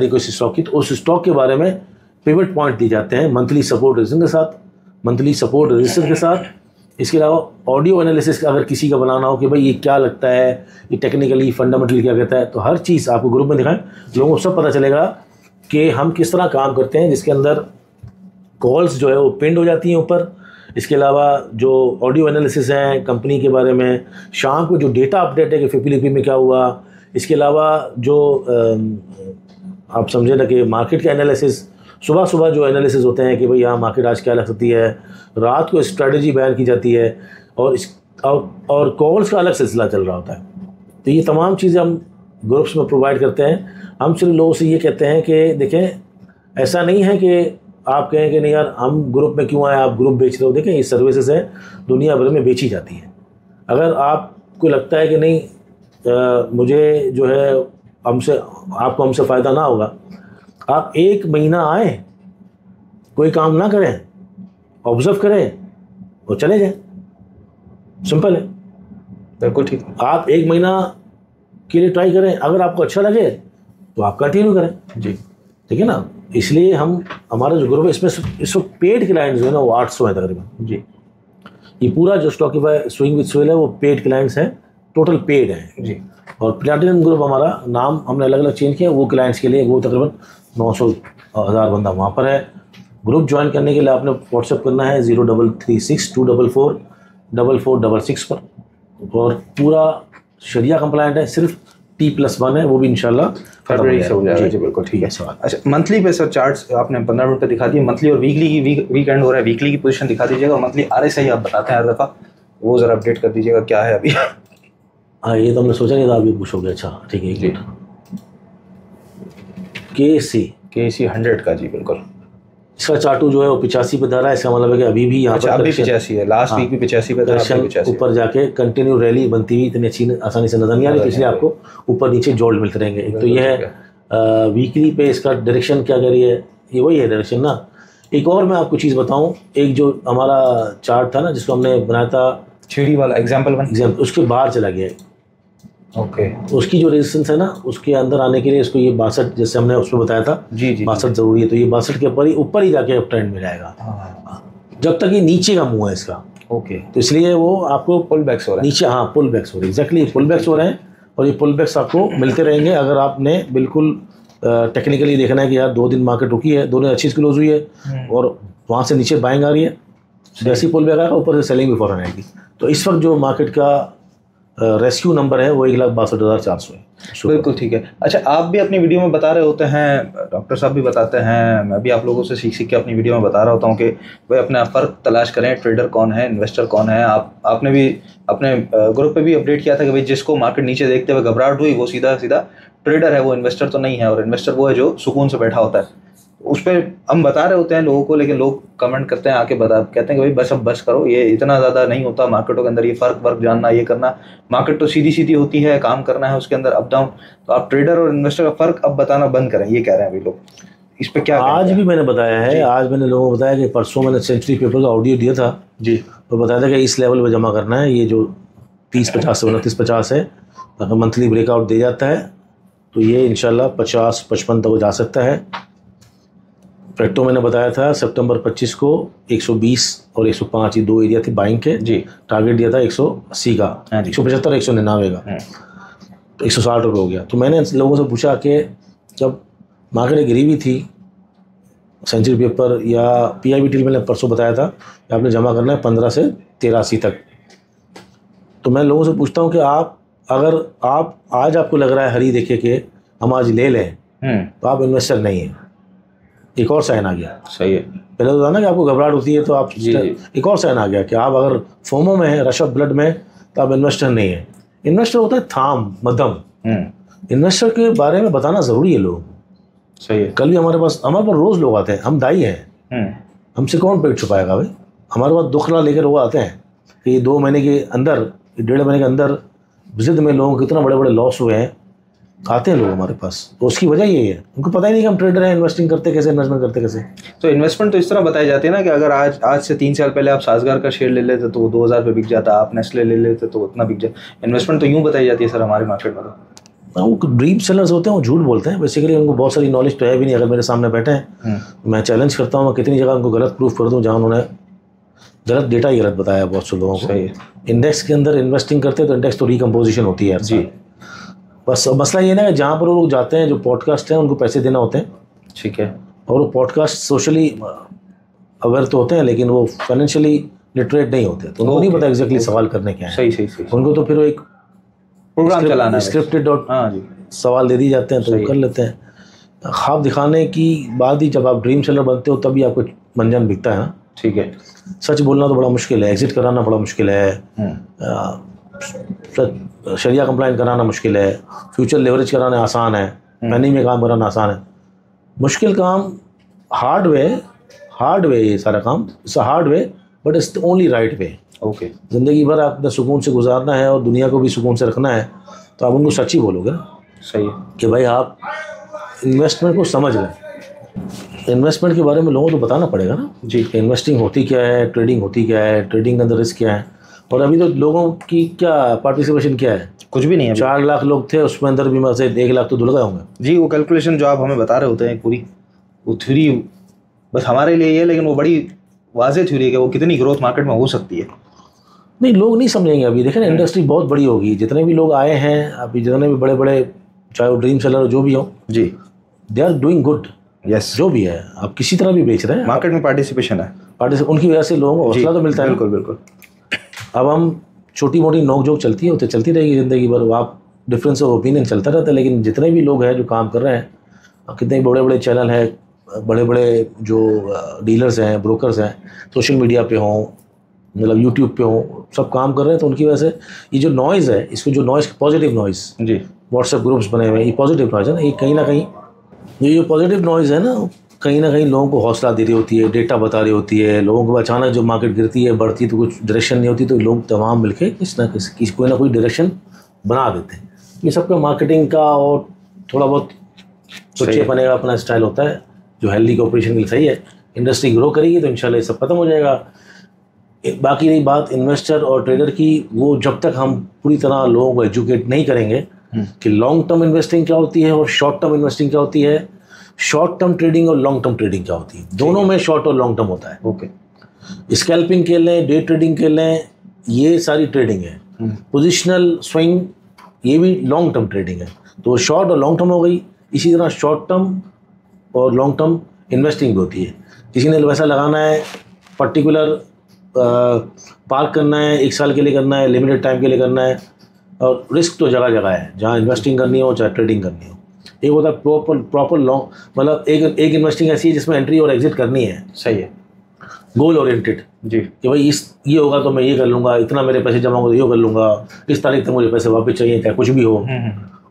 कोई स्टॉक की, तो उस स्टॉक के बारे में पिवट पॉइंट दिए जाते हैं मंथली सपोर्ट रजिस्टर के साथ। इसके अलावा ऑडियो एनालिसिस अगर किसी का बनाना हो कि भाई ये क्या लगता है, ये टेक्निकली फंडामेंटली क्या कहता है, तो हर चीज़ आपको ग्रुप में दिखाएं, लोगों को सब पता चलेगा कि हम किस तरह काम करते हैं, जिसके अंदर कॉल्स जो है वो पिंड हो जाती हैं ऊपर। इसके अलावा जो ऑडियो एनालिसिस हैं कंपनी के बारे में, शाम को जो डेटा अपडेट है कि फिलिपीन में क्या हुआ, इसके अलावा जो आप समझे ना कि मार्केट का एनालिसिस, सुबह जो एनालिसिस होते हैं कि भाई यहाँ मार्केट आज क्या लग सकती है, रात को स्ट्रेटजी बयान की जाती है, और कॉल्स का अलग सिलसिला चल रहा होता है। तो ये तमाम चीज़ें हम ग्रुप्स में प्रोवाइड करते हैं। हम सिर्फ लोगों से ये कहते हैं कि देखें, ऐसा नहीं है कि आप कहें कि नहीं यार हम ग्रुप में क्यों आए, आप ग्रुप बेच रहे हो। देखें, ये सर्विसेज हैं, दुनिया भर में बेची जाती हैं। अगर आपको लगता है कि नहीं मुझे जो है आपको हमसे फ़ायदा ना होगा, आप 1 महीना आए, कोई काम ना करें, ऑब्जर्व करें और चले जाएं, सिंपल है। बिल्कुल ठीक। आप 1 महीना के लिए ट्राई करें, अगर आपको अच्छा लगे तो आप कंटिन्यू करें जी, ठीक है ना। इसलिए हमारा जो ग्रुप है इसमें इस वक्त पेड क्लाइंट्स जो है ना वो 800 हैं तकरीबन जी। ये पूरा जो स्टॉकीफाई स्विंग विद सोहेल है वो पेड क्लाइंट्स हैं, टोटल पेड हैं जी। और प्लैटिनम ग्रुप हमारा नाम हमने अलग अलग चेंज किया, वो क्लाइंट्स के लिए वो तकरीबन 900,000 बंदा वहाँ पर है। ग्रुप ज्वाइन करने के लिए आपने व्हाट्सएप करना है 0336244466 पर, और पूरा शरिया कंप्लाइंट है, सिर्फ T+1 है, वो भी इंशाल्लाह फरवरी से हो जाएगा जी। बिल्कुल ठीक है। अच्छा, मंथली पे सर चार्ट्स आपने 15 मिनट पे दिखा दिए, मंथली और वीकली की वीकेंड हो रहा है, वीकली की पोजीशन दिखा दीजिएगा, और मंथली RSI आप बताते हैं हर दफ़ा, वो ज़रा अपडेट कर दीजिएगा क्या है अभी। हाँ, ये तो हमने सोचा नहीं था, अभी पूछोगे। अच्छा ठीक है, एक मिनट। KSE 100 का जी बिल्कुल, इसका चार्टू जो है वो 85 पे धरा है। इसका मतलब है कि अभी भी यहाँ पर अभी 85 है, लास्ट वीक भी 85 पे था, ऊपर जाके कंटिन्यू रैली बनती हुई इतनी अच्छी आसानी से नजर नहीं आ रही, इसलिए आपको ऊपर नीचे जोल्ड मिलते रहेंगे। एक तो ये है वीकली पे इसका डायरेक्शन क्या कह रही है, ये वही है डायरेक्शन ना एक और मैं आपको चीज़ बताऊं, एक जो हमारा चार्ट था ना जिसको हमने बनाया था, थ्री वाला एग्जाम्पल, उसके बाहर चला गया। ओके, उसकी जो रेजिस्टेंस है ना, उसके अंदर आने के लिए इसको ये 62, जैसे हमने उसमें बताया था जी 62 जरूरी है, तो ये 62 के ऊपर ही जाके अब ट्रेंड में जाएगा, जब तक ये नीचे का मुंह है इसका। ओके, तो इसलिए वो आपको पुल बैक्स हो रहा है नीचे, हाँ पुल बैक्स हो रहे हैं, एग्जैक्टली पुल बैक्स हो रहे हैं, और ये पुल बैक्स आपको मिलते रहेंगे अगर आपने बिल्कुल टेक्निकली देखना है कि यार 2 दिन मार्केट रुकी है, 2 दिन अच्छी क्लोज हुई है और वहाँ से नीचे बाइंग आ रही है, जैसे ही पुल बैक आएगा ऊपर से सेलिंग भी फौरन आएगी। तो इस वक्त जो मार्केट का रेस्क्यू नंबर है वो 1,62,400 है। बिल्कुल ठीक है। अच्छा, आप भी अपनी वीडियो में बता रहे होते हैं, डॉक्टर साहब भी बताते हैं, मैं भी आप लोगों से सीख के अपनी वीडियो में बता रहा होता हूँ कि भाई अपना फ़र्क तलाश करें, ट्रेडर कौन है, इन्वेस्टर कौन है। आपने भी अपने ग्रुप पे भी अपडेट किया था कि भाई जिसको मार्केट नीचे देखते हुए घबराहट हुई वो सीधा सीधा ट्रेडर है, वो इन्वेस्टर तो नहीं है। और इन्वेस्टर वो है जो सुकून से बैठा होता है। उस पर हम बता रहे होते हैं लोगों को, लेकिन लोग कमेंट करते हैं आके कहते हैं कि भाई बस अब बस करो, ये इतना ज़्यादा नहीं होता मार्केटों के अंदर, ये फ़र्क जानना, ये करना। मार्केट तो सीधी सीधी होती है, काम करना है उसके अंदर अप डाउन। तो आप ट्रेडर और इन्वेस्टर का फ़र्क अब बताना बंद करें, ये कह रहे हैं अभी लोग। इस पर क्या आज भी मैंने बताया है, आज मैंने लोगों को बताया कि परसों मैंने सेंचुरी पेपर का ऑडियो दिया था जी, तो बताया था कि इस लेवल पर जमा करना है, ये जो 30-50 से 29-50 है, अगर मंथली ब्रेकआउट दे जाता है तो ये इंशाल्लाह 50-55 तक जा सकता है। फैक्टो मैंने बताया था सितंबर 25 को 120 और 105 ये 2 एरिया थे बाइंग के जी, टारगेट दिया था 180 का, 175 199 का, तो 160 रुपये हो गया। तो मैंने लोगों से पूछा कि जब मार्केट गिरी हुई थी, सेंचुरी पेपर या PIBT मैंने परसों बताया था कि आपने जमा करना है 15 से 83 तक। तो मैं लोगों से पूछता हूँ कि अगर आप आज आपको लग रहा है हरी देखे कि हम आज ले लें तो आप इन्वेस्टर नहीं हैं। एक और साइन आ गया। सही है। पहले तो था ना कि आपको घबराहट होती है तो आप जी। एक और साइन आ गया कि आप अगर फोमो में है, रश ऑफ ब्लड में, तो आप इन्वेस्टर नहीं है। इन्वेस्टर होता है थाम मध्यम। इन्वेस्टर के बारे में बताना ज़रूरी है लोग। सही है। कल भी हमारे पास रोज़ लोग आते हैं, हम दाई हैं, हमसे कौन पेट छुपाएगा भाई। हमारे पास दुखला लेकर वो आते हैं कि ये 2 महीने के अंदर, 1.5 महीने के अंदर जिद में लोगों को कितना बड़े बड़े लॉस हुए हैं, आते हैं लोग हमारे पास। तो उसकी वजह यही है, उनको पता ही नहीं कि हम ट्रेडर हैं, इन्वेस्टिंग करते कैसे, इन्वेस्टमेंट करते कैसे। तो इन्वेस्टमेंट तो इस तरह बताई जाती है ना कि अगर आज से 3 साल पहले आप साजगार का शेयर ले लेते तो वो 2000 पे बिक जाता, आप नेस्ले ले लेते तो उतना बिक जाता। इन्वेस्टमेंट तो यूँ बताई जाती है सर हमारे मार्केट में। तो वो ड्रीम सेलर्स होते हैं, वो झूठ बोलते हैं बेसिकली, उनको बहुत सारी नॉलेज तो है भी नहीं। अगर मेरे सामने बैठे हैं मैं चैलेंज करता हूँ, मैं कितनी जगह उनको गलत प्रूफ कर दूँ जहाँ उन्होंने गलत डेटा ही गलत बताया बहुत से लोगों को। इंडेक्स के अंदर इन्वेस्टिंग करते हैं तो इंडेक्स तो रिकम्पोजिशन होती है जी। बस मसला ये ना कि जहाँ पर वो लोग जाते हैं, जो पॉडकास्ट हैं उनको पैसे देना होते हैं, ठीक है, और वो पॉडकास्ट सोशली अवेयर तो होते हैं लेकिन वो फाइनेंशियली लिटरेट नहीं होते, तो उनको नहीं पता एग्जैक्टली सवाल करने क्या है। सही। उनको तो फिर एक प्रोग्राम चलाना है, स्क्रिप्टेड सवाल दे दी जाते हैं तो वो कर लेते हैं। ख्वाब दिखाने की बाद ही जब आप ड्रीम सेलर बनते हो तभी आपको मंजन बिकता है ना। ठीक है, सच बोलना तो बड़ा मुश्किल है, एग्जिट कराना बड़ा मुश्किल है, शरिया कंप्लाइंट कराना मुश्किल है, फ्यूचर लेवरेज कराना आसान है, मनी में काम कराना आसान है। मुश्किल काम हार्ड वे ये सारा काम, it's a hard way but it's the only right way. Okay, ज़िंदगी भर आपने सुकून से गुजारना है और दुनिया को भी सुकून से रखना है, तो आप उनको सच्ची बोलोगे ना। सही है कि भाई आप इन्वेस्टमेंट को समझ लें। इन्वेस्टमेंट के बारे में लोगों को बताना पड़ेगा ना जी, इन्वेस्टिंग होती क्या है, ट्रेडिंग होती क्या है, ट्रेडिंग के अंदर रिस्क क्या है। और अभी तो लोगों की क्या पार्टिसिपेशन क्या है, कुछ भी नहीं है। 4 लाख लोग थे, उसमें अंदर भी से 1 लाख तो धुल गए होंगे जी। वो कैलकुलेशन जो आप हमें बता रहे होते हैं पूरी, वो थ्योरी बस हमारे लिए ये है, लेकिन वो बड़ी वाज़ेह थ्योरी है कि वो कितनी ग्रोथ मार्केट में हो सकती है। नहीं, लोग नहीं समझेंगे अभी। देखें ना, इंडस्ट्री बहुत बड़ी होगी, जितने भी लोग आए हैं अभी, जितने भी बड़े बड़े, चाहे वो ड्रीम सेलर जो भी हो जी, they are doing good. Yes, जो भी है आप किसी तरह भी बेच रहे हैं, मार्केट में पार्टिसिपेशन है, उनकी वजह से लोगों को हौसला तो मिलता है। बिल्कुल। अब हम छोटी मोटी नोक झोंक चलती है, तो चलती रहेगी ज़िंदगी भर, आप डिफरेंस ऑफ ओपिनियन चलता रहता है। लेकिन जितने भी लोग हैं जो काम कर रहे हैं, कितने बड़े बड़े चैनल हैं, बड़े बड़े जो डीलर्स हैं, ब्रोकर्स हैं, सोशल मीडिया पे हों, मतलब यूट्यूब पे हों, सब काम कर रहे हैं। तो उनकी वजह से ये जो नॉइज़ है, इसको जो नॉइज़, पॉजिटिव नॉइज़ जी, व्हाट्सएप ग्रुप्स बने हुए हैं, ये पॉजिटिव नॉइज़ है ना, ये कहीं ना कहीं, ये जो पॉजिटिव नॉइज़ है ना कहीं लोगों को हौसला दे रही होती है, डेटा बता रही होती है। लोगों को अचानक जो मार्केट गिरती है, बढ़ती है, तो कुछ डायरेक्शन नहीं होती, तो लोग तमाम मिलके कोई ना कोई डायरेक्शन बना देते हैं। ये सबका मार्केटिंग का और थोड़ा बहुत सोचिए बनेगा अपना स्टाइल होता है, जो हेल्दी कॉर्पोरेशन के लिए सही है। इंडस्ट्री ग्रो करेगी तो इंशाल्लाह ये सब खत्म हो जाएगा। बाकी रही बात इन्वेस्टर और ट्रेडर की, वो जब तक हम पूरी तरह लोगों को एजुकेट नहीं करेंगे कि लॉन्ग टर्म इन्वेस्टिंग क्या होती है और शॉर्ट टर्म इन्वेस्टिंग क्या होती है, शॉर्ट टर्म ट्रेडिंग और लॉन्ग टर्म ट्रेडिंग क्या होती है, दोनों में शॉर्ट और लॉन्ग टर्म होता है। ओके। स्कैल्पिंग के लें, डे ट्रेडिंग के लें, ये सारी ट्रेडिंग है। पोजिशनल स्विंग ये भी लॉन्ग टर्म ट्रेडिंग है। तो शॉर्ट और लॉन्ग टर्म हो गई। इसी तरह शॉर्ट टर्म और लॉन्ग टर्म इन्वेस्टिंग भी होती है। किसी ने पैसा लगाना है, पर्टिकुलर पार्क करना है, 1 साल के लिए करना है, लिमिटेड टाइम के लिए करना है, और रिस्क तो जगह जगह है, जहाँ इन्वेस्टिंग करनी हो चाहे ट्रेडिंग करनी हो। एक होता है प्रॉपर लॉन्ग, मतलब एक इन्वेस्टिंग ऐसी है जिसमें एंट्री और एग्जिट करनी है। सही है। गोल ओरिएंटेड जी, कि भाई ये होगा तो मैं ये कर लूँगा, इतना मेरे पैसे जमा होगा तो ये कर लूँगा, इस तारीख तक मुझे पैसे वापस चाहिए चाहे कुछ भी हो।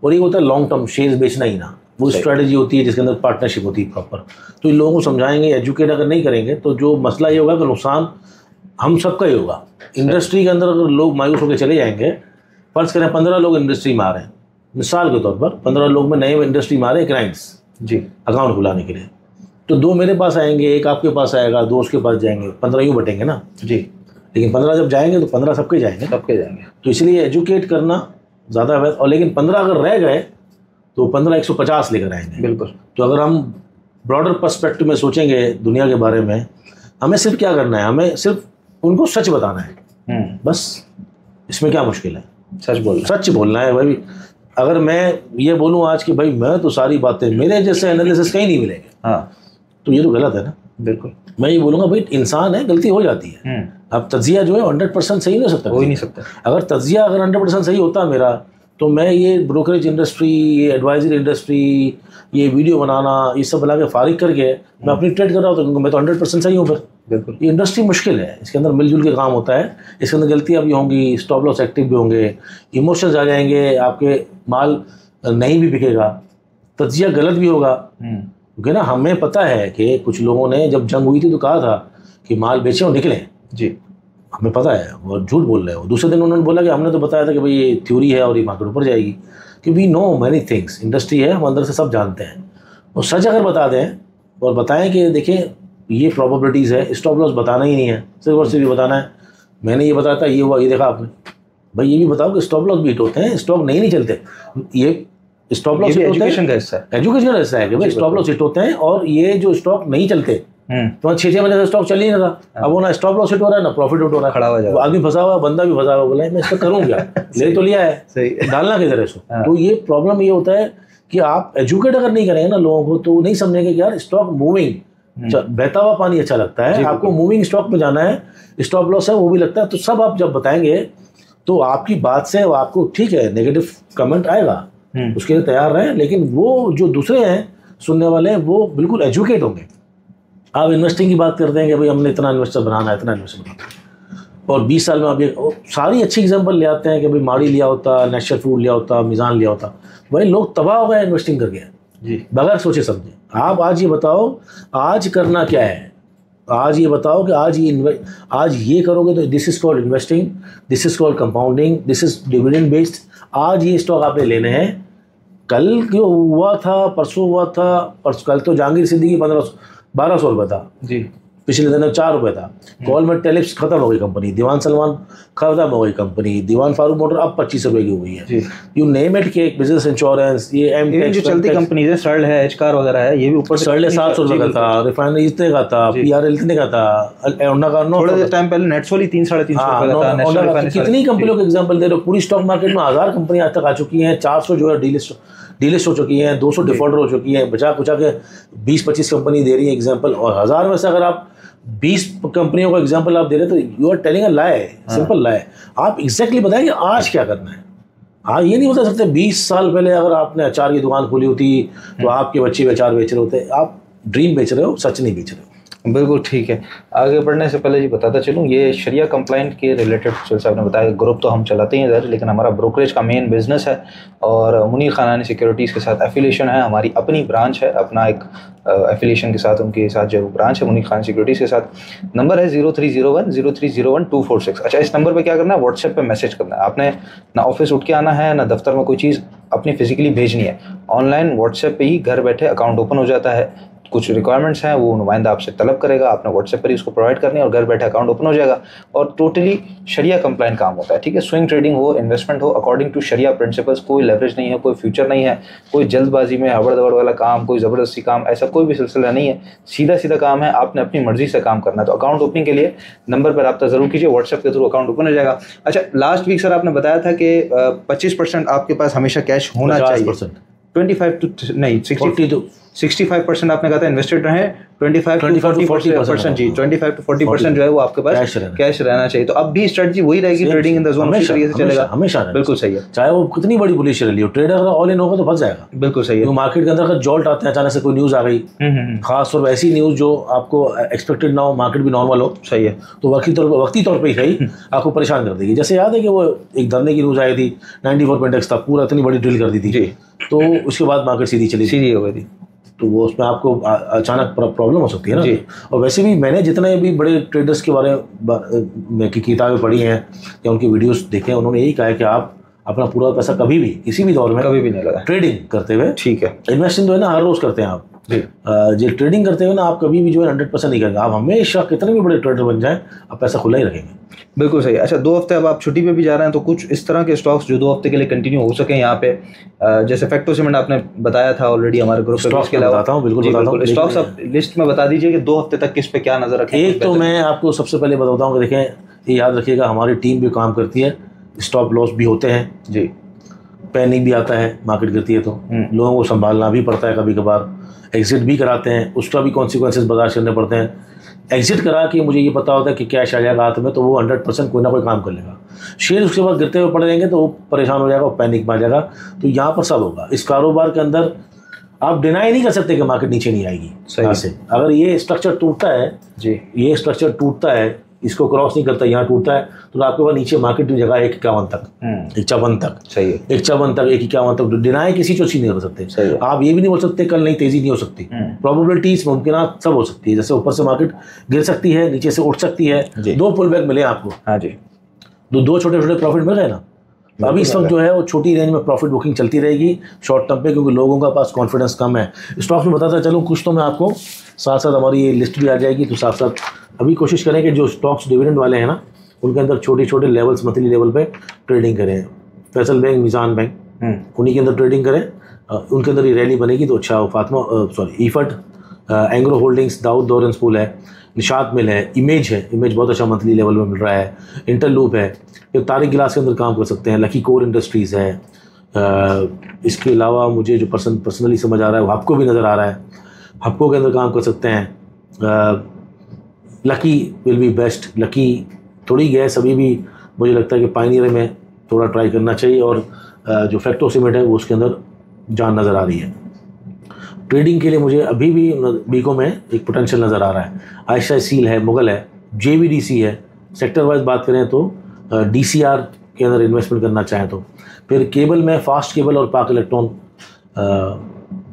और एक होता है लॉन्ग टर्म, शेयर्स बेचना ही ना, वो स्ट्रैटेजी होती है जिसके अंदर पार्टनरशिप होती है प्रॉपर। तो इन लोगों को समझाएंगे, एजुकेट अगर नहीं करेंगे तो जो मसला ये होगा कि नुकसान हम सबका ही होगा। इंडस्ट्री के अंदर अगर लोग मायूस होकर चले जाएंगे, फर्ज करें 15 लोग इंडस्ट्री में आ रहे हैं, मिसाल के तौर पर 15 लोग में नए इंडस्ट्री में आ रहे हैं क्लाइंट्स जी अकाउंट खुलाने के लिए, तो 2 मेरे पास आएंगे, 1 आपके पास आएगा, 2 उसके पास जाएंगे, 15 यूँ बटेंगे ना जी। लेकिन 15 जब जाएंगे तो 15 सबके जाएंगे। तो इसलिए एजुकेट करना ज़्यादा है। और लेकिन 15 अगर रह गए तो 15 150 लेकर आएंगे। बिल्कुल। तो अगर हम ब्रॉडर पर्सपेक्टिव में सोचेंगे दुनिया के बारे में, हमें सिर्फ क्या करना है, हमें सिर्फ उनको सच बताना है, बस। इसमें क्या मुश्किल है? सच बोलना है भाई। अगर मैं ये बोलूँ आज कि भाई मैं तो सारी बातें, मेरे जैसे एनालिसिस कहीं नहीं मिलेंगे, हाँ, तो ये तो गलत है ना। बिल्कुल। मैं ये बोलूँगा भाई इंसान है, गलती हो जाती है। अब तज्जिया जो है 100% सही नहीं हो सकता, हो ही नहीं सकता। अगर तज्जिया अगर 100% सही होता मेरा, तो मैं ये ब्रोकरेज इंडस्ट्री, ये एडवाइजरी इंडस्ट्री, ये वीडियो बनाना, ये सब बना के फारिग करके मैं अपनी ट्रेड कर रहा हूँ, तो मैं तो 100% सही हूँ फिर। बिल्कुल। ये इंडस्ट्री मुश्किल है, इसके अंदर मिलजुल के काम होता है, इसके अंदर गलतियाँ भी होंगी, स्टॉप लॉस एक्टिव भी होंगे, इमोशंस आ जाएंगे, आपके माल नहीं भी बिकेगा, तज्जिया गलत भी होगा। क्योंकि ना हमें पता है कि कुछ लोगों ने जब जंग हुई थी तो कहा था कि माल बेचें और निकलें जी, हमें पता है, और झूठ बोल रहे हो। दूसरे दिन उन्होंने बोला कि हमने तो बताया था कि भाई ये थ्योरी है और ये मार्केट ऊपर जाएगी, कि we know many things, industry है, हम अंदर से सब जानते हैं। और सच अगर बता दें और बताएं कि देखें ये प्रॉबिलिटीज़ है, स्टॉप लॉस बताना ही नहीं है, सिर्फ और सिर्फ बताना है मैंने ये बताया था, ये हुआ, ये देखा आपने, भाई ये भी बताओ कि स्टॉप लॉस बीट होते हैं, स्टॉक नहीं चलते। ये स्टॉप लॉस एजुकेशन का हिस्सा है, एजुकेशन का हिस्सा है कि भाई स्टॉप लॉस हिट होते हैं, और ये जो स्टॉक नहीं चलते तो 6 महीने से स्टॉक चल ही नहीं रहा। अब वो ना स्टॉप लॉस हिट हो रहा है ना प्रॉफिट हिट हो रहा है, खड़ा हुआ जा रहा है, आदमी फंसा हुआ, बंदा भी फंसा हुआ, बोला मैं इसका करूँ क्या, ले तो लिया है, सही डालना किधर है इसको। तो ये प्रॉब्लम ये होता है कि आप एजुकेट अगर नहीं करेंगे ना लोगों को, तो नहीं समझेंगे कि यार स्टॉक मूविंग, बहता हुआ पानी अच्छा लगता है, आपको मूविंग स्टॉक में जाना है, स्टॉप लॉस है वो भी लगता है। तो सब आप जब बताएंगे तो आपकी बात से आपको ठीक है नेगेटिव कमेंट आएगा, उसके लिए तैयार रहें, लेकिन वो जो दूसरे हैं सुनने वाले हैं वो बिल्कुल एजुकेट होंगे। आप इन्वेस्टिंग की बात करते हैं कि भाई हमने इतना इन्वेस्टर बनाना है, इतना इन्वेस्टर बनाना है, और 20 साल में आप ये सारी अच्छी एग्जांपल ले आते हैं कि भाई माड़ी लिया होता, नेचुरल फूड लिया होता, मिजान लिया होता, भाई लोग तबाह हो गए इन्वेस्टिंग करके जी, बगैर सोचे समझे। आप आज ये बताओ आज करना क्या है, आज ये बताओ कि आज ये करोगे तो this is called investing, this is called compounding, this is dividend based. आज ये स्टॉक आपने लेने हैं, कल क्यों हुआ था, परसों हुआ था, कल तो जहांगीर सिद्दीकी 1200 रुपये था जी, पिछले दिन 4 रुपये था। कॉल में टेलिप्स खत्म हो गई कंपनी, दीवान सलमान खत्म हो गई कंपनी, दीवान फारूक मोटर अब 25 रुपये की हुई है। यू नेम इट के एक बिजनेस इंश्योरेंस, ये एमटेक्स जो चलती कंपनीज है, सर्ल है, एचकार वगैरह है, ये भी ऊपर 750 रुपये का था, रिफाइनरी इतने का था, पीआरएल इतने का था, होंडा का थोड़े टाइम पहले नेटसोल ही 3-3.5 रुपये का था। कितनी कंपनियों के एग्जाम्पल दे रहे हो, पूरी स्टॉक मार्केट में 1000 कंपनी आज तक आ चुकी हैं, 400 जो है डीलिस्ट हो चुकी हैं, 200 डिफॉल्टर हो चुकी हैं, बचा कुचा के 20-25 कंपनी दे रही है एग्जाम्पल, और 1000 में से अगर आप 20 कंपनियों का एग्जाम्पल आप दे रहे तो you are telling a lie, simple lie. आप एग्जैक्टली बताएं कि आज क्या करना है। हाँ, ये नहीं बता सकते 20 साल पहले अगर आपने अचार की दुकान खोली होती तो आपके बच्चे अचार बेच रहे होते। आप ड्रीम बेच रहे हो, सच नहीं बेच रहे हो। बिल्कुल ठीक है। आगे बढ़ने से पहले जी बताता चलूँ, ये शरिया कंप्लाइंट के रिलेटेड जैसे आपने बताया, ग्रुप तो हम चलाते ही हैं इधर, लेकिन हमारा ब्रोकरेज का मेन बिजनेस है और मुनीर खानानी सिक्योरिटीज़ के साथ एफिलिएशन है, हमारी अपनी ब्रांच है, अपना एक एफिलिएशन के साथ उनके साथ जो ब्रांच है मुनीर खान सिक्योरिटीज़ के साथ। नंबर है 0301-0301-246। अच्छा, इस नंबर पर क्या करना है, व्हाट्सएप पर मैसेज करना है। आपने ना ऑफिस उठ के आना है, ना दफ्तर में कोई चीज़ अपनी फिजिकली भेजनी है, ऑनलाइन व्हाट्सएप पे ही घर बैठे अकाउंट ओपन हो जाता है। कुछ रिक्वायरमेंट्स हैं वो नुमाइंदा आपसे तलब करेगा, आपने व्हाट्सएप पर ही उसको प्रोवाइड करनी है और घर बैठे अकाउंट ओपन हो जाएगा और टोटली शरिया कंप्लाइंट काम होता है। ठीक है, स्विंग ट्रेडिंग हो, इन्वेस्टमेंट हो अकॉर्डिंग टू शरिया प्रिंसिपल्स, कोई लेवरेज नहीं है, कोई फ्यूचर नहीं है, कोई जल्दबाजी में हबड़ दबड़ वाला काम, कोई ज़बरदस्ती काम, ऐसा कोई भी सिलसिला नहीं है। सीधा सीधा काम है, आपने अपनी मर्जी से काम करना है। तो अकाउंट ओपनिंग के लिए नंबर पर रब्ता ज़रूर कीजिए, व्हाट्सएप के थ्रू अकाउंट ओपन हो जाएगा। अच्छा, लास्ट वीक सर आपने बताया था कि 25% आपके पास हमेशा कैश होना चाहिए। 25 टू नहीं 65% आपने कहा था इन्वेस्टेड रहे, 25 टू 40% जी, 25 टू 40% जो है वो आपके पास कैश रहना चाहिए। तो अब भी स्ट्रेटजी वही रहेगी, ट्रेडिंग इन द जोन इस तरीके से चलेगा हमेशा। बिल्कुल सही है, चाहे वो कितनी बड़ी बुलिश रैली हो, ट्रेडर अगर ऑल इन होगा तो फंस जाएगा। बिल्कुल सही है। मार्केट के अंदर अगर जॉल्ट आते हैं, अचानक से कोई न्यूज आ गई, खास और ऐसी न्यूज जो आपको एक्सपेक्टेड ना हो, मार्केट भी नॉर्मल हो, सही है, तो वक्ती तौर पर ही सही आपको परेशान कर देगी। जैसे याद है कि वो एक धरने की न्यूज आई थी, 94 पे इंडेक्स था, पूरा इतनी बड़ी ड्रिल कर दी थी, तो उसके बाद मार्केट सीधी हो गई थी। तो वो उसमें आपको अचानक प्रॉब्लम हो सकती है ना। और वैसे भी मैंने जितने भी बड़े ट्रेडर्स के बारे में की किताबें पढ़ी हैं या उनकी वीडियोस देखे हैं, उन्होंने यही कहा है कि आप अपना पूरा पैसा कभी भी किसी भी दौर में कभी भी नहीं लगा ट्रेडिंग करते हुए। ठीक है, इन्वेस्टिंग जो है ना हर रोज करते हैं आप, जो ट्रेडिंग करते हुए ना आप कभी भी जो है 100% नहीं करेंगे। आप हमेशा कितने भी बड़े ट्रेडर बन जाएं, आप पैसा खुला ही रखेंगे। बिल्कुल सही। अच्छा, 2 हफ्ते अब आप छुट्टी पे भी जा रहे हैं, तो कुछ इस तरह के स्टॉक्स जो 2 हफ्ते के लिए कंटिन्यू हो सके यहाँ पे, जैसे फैक्टो सीमेंट आपने बताया था ऑलरेडी हमारे ग्रुप पे, इसके अलावा बताता हूँ, बिल्कुल बताता हूँ। स्टॉक्स आप लिस्ट में बता दीजिए कि 2 हफ्ते तक किस पे क्या नजर रखें। एक तो मैं आपको सबसे पहले बताता हूँ कि देखें, ये याद रखिएगा, हमारी टीम भी काम करती है, स्टॉप लॉस भी होते हैं जी, पैनिक भी आता है, मार्केट गिरती है तो लोगों को संभालना भी पड़ता है, कभी कभार एग्जिट भी कराते हैं, उसका भी कॉन्सिक्वेंसेस बर्दाश्त करने पड़ते हैं। एग्जिट करा के मुझे ये पता होता है कि कैश आ जाएगा हाथ में, तो वो 100% कोई ना कोई काम कर लेगा। शेयर उसके बाद गिरते हुए पड़े रहेंगे तो वो परेशान हो जाएगा, वो पैनिक में आ जाएगा। तो यहाँ पर सब होगा। इस कारोबार के अंदर आप डिनाई नहीं कर सकते कि मार्केट नीचे नहीं आएगी। सही से अगर ये स्ट्रक्चर टूटता है जी, ये स्ट्रक्चर टूटता है, इसको क्रॉस नहीं करता, यहाँ टूटता है, तो आपके पास नीचे मार्केट की जगह 151 तक, 154 तक, सही है, 154 तक, 151 तक डिनाई किसी चीज नहीं कर सकते। आप ये भी नहीं बोल सकते कल नहीं तेजी नहीं हो सकती, प्रोबेबिलिटीज मुमकिनात सब हो सकती है। जैसे ऊपर से मार्केट गिर सकती है, नीचे से उठ सकती है, 2 पुल बैक मिले आपको। हाँ जी, 2 छोटे छोटे प्रॉफिट मिल रहे ना। अभी इस वक्त जो है वो छोटी रेंज में प्रॉफिट बुकिंग चलती रहेगी शॉर्ट टर्म पे, क्योंकि लोगों का पास कॉन्फिडेंस कम है। स्टॉक्स में बताता चलूँ कुछ, तो मैं आपको साथ साथ हमारी ये लिस्ट भी आ जाएगी, तो साथ साथ अभी कोशिश करें कि जो स्टॉक्स डिविडेंड वाले हैं ना, उनके अंदर छोटे छोटे लेवल्स, मंथली लेवल पे ट्रेडिंग करें। फैसल बैंक, मिजान बैंक, उन्हीं के अंदर ट्रेडिंग करें, उनके अंदर ये रैली बनेगी तो अच्छा हो। फातिमा ईफट, एंग्रो होल्डिंग्स, दाऊद लॉरेंस पूल है, निशात मिल है, इमेज है, इमेज बहुत अच्छा मंथली लेवल में मिल रहा है, इंटरलूप है, फिर तारिक गिलास के अंदर काम कर सकते हैं, लकी कोर इंडस्ट्रीज़ है। इसके अलावा मुझे जो पर्सनली समझ आ रहा है वो हपको भी नज़र आ रहा है, हपको के अंदर काम कर सकते हैं। Lucky will be best, lucky थोड़ी गैस अभी भी मुझे लगता है कि पायनियर में थोड़ा ट्राई करना चाहिए, और जो फैक्टो सीमेंट है वो उसके अंदर जान नज़र आ रही है। ट्रेडिंग के लिए मुझे अभी भी बीको में एक पोटेंशियल नज़र आ रहा है। आयशा सील है, मुगल है, JVDC है। सेक्टर वाइज बात करें तो DCR के अंदर इन्वेस्टमेंट करना चाहें तो, फिर केबल में फास्ट केबल और पाक इलेक्ट्रॉन,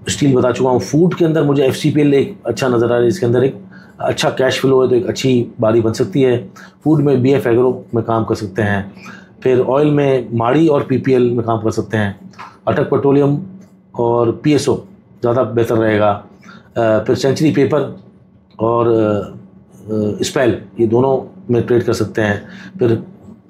स्टील बता चुका हूँ। फूड के अंदर मुझे FCPL एक अच्छा नज़र आ रहा है, इसके अंदर एक अच्छा कैश फ्लो है तो एक अच्छी बारी बन सकती है। फूड में BF एग्रो में काम कर सकते हैं, फिर ऑयल में माड़ी और PPL में काम कर सकते हैं। अटक पेट्रोलियम और PSO ज़्यादा बेहतर रहेगा। फिर सेंचुरी पेपर और स्पेल, ये दोनों में ट्रेड कर सकते हैं। फिर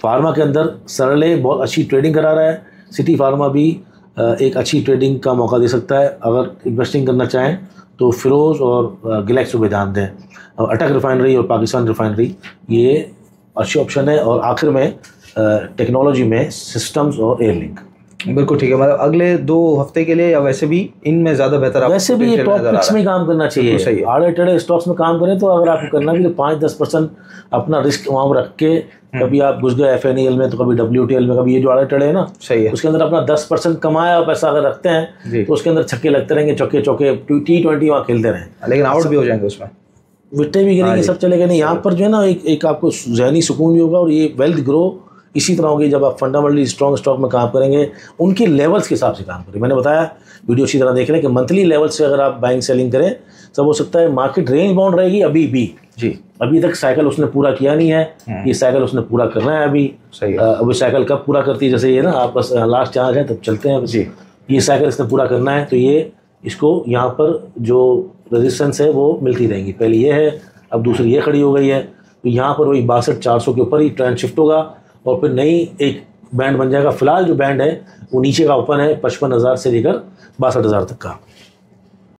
फार्मा के अंदर सरले बहुत अच्छी ट्रेडिंग करा रहा है, सिटी फार्मा भी एक अच्छी ट्रेडिंग का मौका दे सकता है। अगर इन्वेस्टिंग करना चाहें तो फिरोज़ और गिलैक्सो पे ध्यान दें। अटक रिफाइनरी और पाकिस्तान रिफाइनरी ये अच्छे ऑप्शन है। और आखिर में टेक्नोलॉजी में सिस्टम्स और एयरलिंक। बिल्कुल ठीक है, मतलब अगले 2 हफ्ते के लिए या वैसे भी इनमें ज़्यादा बेहतर, वैसे भी ये टॉप पिक्स में काम करना चाहिए। आड़े टेढ़े स्टॉक्स में काम करें तो अगर आपको करना भी तो 5-10% अपना रिस्क वहाँ रख के, कभी आप घुस गए FNEL में तो कभी WTL में, कभी ये जो आड़े टेढ़े है ना, सही है, उसके अंदर अपना 10% कमाया पैसा अगर रखते हैं तो उसके अंदर छक्के लगते रहेंगे, चौके चौके T20 वहाँ खेलते रहें, लेकिन आउट भी हो जाएंगे उसमें, विट्टे भी गिरेंगे, सब चलेगा नहीं। यहाँ पर जो है ना एक आपको जहनी सुकून भी होगा और ये वेल्थ ग्रो इसी तरह होगी जब आप फंडामेंटली स्ट्रॉन्ग स्टॉक में काम करेंगे, उनके लेवल्स के हिसाब से काम करें। मैंने बताया वीडियो अच्छी तरह देख लें कि मंथली लेवल से अगर आप बाइंग सेलिंग करें तब हो सकता है मार्केट रेंज बाउंड रहेगी अभी भी जी। अभी तक साइकिल उसने पूरा किया नहीं है, ये साइकिल उसने पूरा करना है अभी। सही अभी साइकिल कब पूरा करती है, जैसे ये ना आप बस लास्ट चार्ज है तब चलते हैं जी, ये साइकिल इसने पूरा करना है। तो ये इसको यहाँ पर जो रेजिस्टेंस है वो मिलती रहेंगी। पहले ये है, अब दूसरी ये खड़ी हो गई है, तो यहाँ पर वही 62,400 के ऊपर ही ट्रेंड शिफ्ट होगा और फिर नई एक बैंड बन जाएगा। फिलहाल जो बैंड है वो नीचे का ओपन है 55,000 से लेकर 62,000 तक का।